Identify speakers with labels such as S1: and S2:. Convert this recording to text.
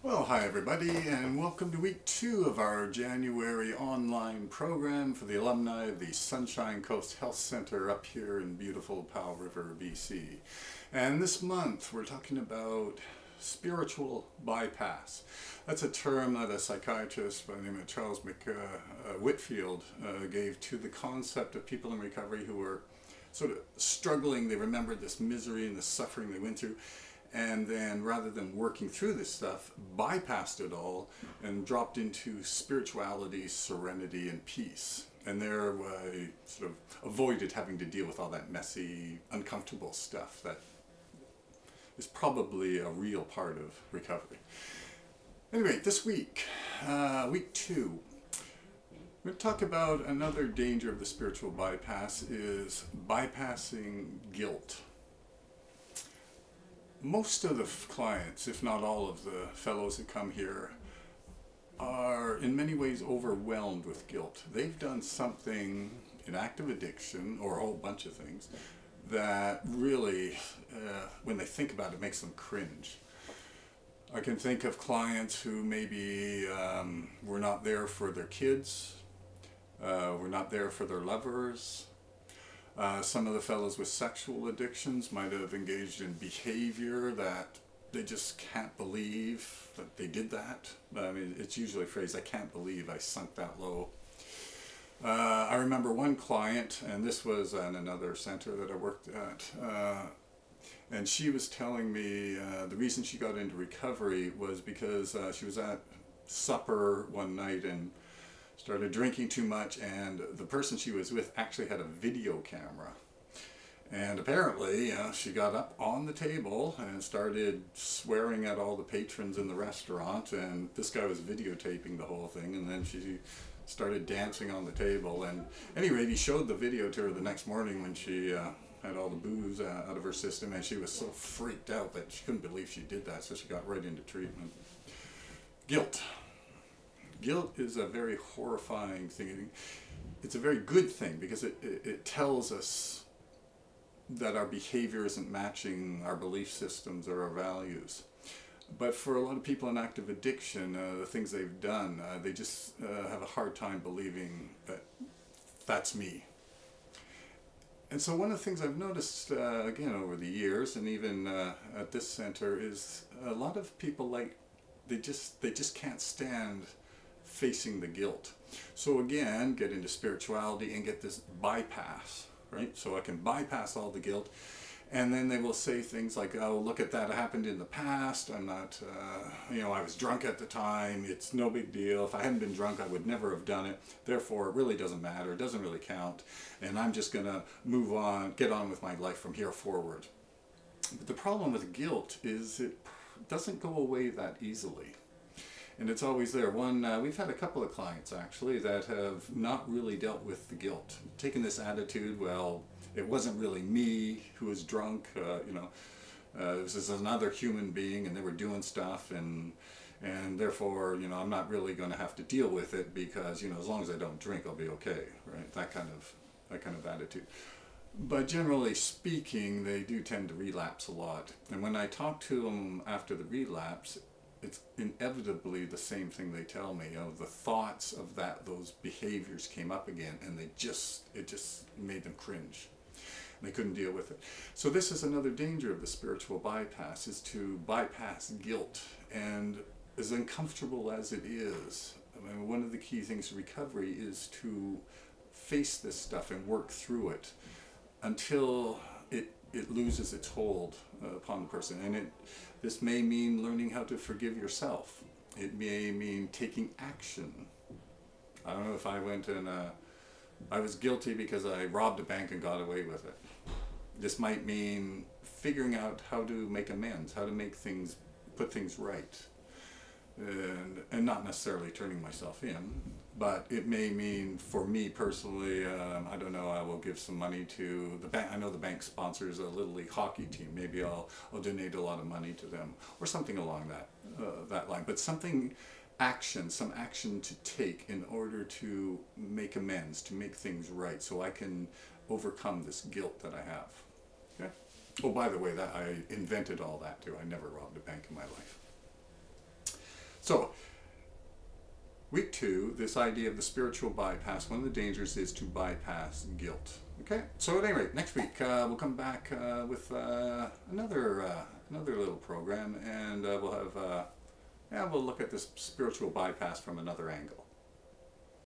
S1: Well, hi everybody, and welcome to week 2 of our January online program for the alumni of the Sunshine Coast Health Center up here in beautiful Powell River, BC. And this month we're talking about spiritual bypass. That's a term that a psychiatrist by the name of Charles Whitfield gave to the concept of people in recovery who were sort of struggling. They remembered this misery and the suffering they went through, and then rather than working through this stuff, bypassed it all and dropped into spirituality, serenity, and peace. And there I sort of avoided having to deal with all that messy, uncomfortable stuff that is probably a real part of recovery. Anyway, this week, week 2, we're going to talk about another danger of the spiritual bypass is bypassing guilt. Most of the clients, if not all of the fellows that come here, are in many ways overwhelmed with guilt. They've done something, an active addiction or a whole bunch of things, that really, when they think about it, makes them cringe. I can think of clients who maybe were not there for their kids, were not there for their lovers. Some of the fellows with sexual addictions might have engaged in behavior that they just can't believe that they did that. I mean, it's usually phrased, I can't believe I sunk that low. I remember one client, and this was at another center that I worked at, and she was telling me the reason she got into recovery was because she was at supper one night and started drinking too much, and the person she was with actually had a video camera. And apparently she got up on the table and started swearing at all the patrons in the restaurant, and this guy was videotaping the whole thing, and then she started dancing on the table. And at any rate, he showed the video to her the next morning when she had all the booze out of her system, and she was so freaked out that she couldn't believe she did that, so she got right into treatment. Guilt. Guilt is a very horrifying thing. It's a very good thing because it tells us that our behavior isn't matching our belief systems or our values. But for a lot of people in active addiction, the things they've done, they just have a hard time believing that that's me. And so one of the things I've noticed, again, over the years, and even at this center, is a lot of people, like, they just can't stand facing the guilt. So again, get into spirituality and get this bypass, right? So I can bypass all the guilt, and then they will say things like, oh, look at that, it happened in the past, I'm not, I was drunk at the time, it's no big deal, if I hadn't been drunk I would never have done it, therefore it really doesn't matter, it doesn't really count, and I'm just gonna move on, get on with my life from here forward. But the problem with guilt is it doesn't go away that easily. And it's always there. We've had a couple of clients actually that have not really dealt with the guilt. Taken this attitude, well, it wasn't really me who was drunk, this is another human being and they were doing stuff, and therefore, I'm not really going to have to deal with it because, as long as I don't drink, I'll be okay, right? That kind of attitude. But generally speaking, they do tend to relapse a lot. And when I talk to them after the relapse, it's inevitably the same thing they tell me. The thoughts of those behaviors came up again, and it just made them cringe. And they couldn't deal with it. So this is another danger of the spiritual bypass, is to bypass guilt. And as uncomfortable as it is, one of the key things in recovery is to face this stuff and work through it until it loses its hold upon the person. And this may mean learning how to forgive yourself. It may mean taking action. I don't know if I went and I was guilty because I robbed a bank and got away with it. This might mean figuring out how to make amends, how to put things right. And not necessarily turning myself in, but it may mean, for me personally, I don't know, I will give some money to the bank. I know the bank sponsors a Little League hockey team. Maybe I'll donate a lot of money to them, or something along that line. But some action to take in order to make amends, to make things right, so I can overcome this guilt that I have. Okay? Oh, by the way, that I invented all that too. I never robbed a bank in my life. So, week 2, this idea of the spiritual bypass, one of the dangers is to bypass guilt. Okay, so at any rate, next week we'll come back with another little program, and we'll have we'll look at this spiritual bypass from another angle.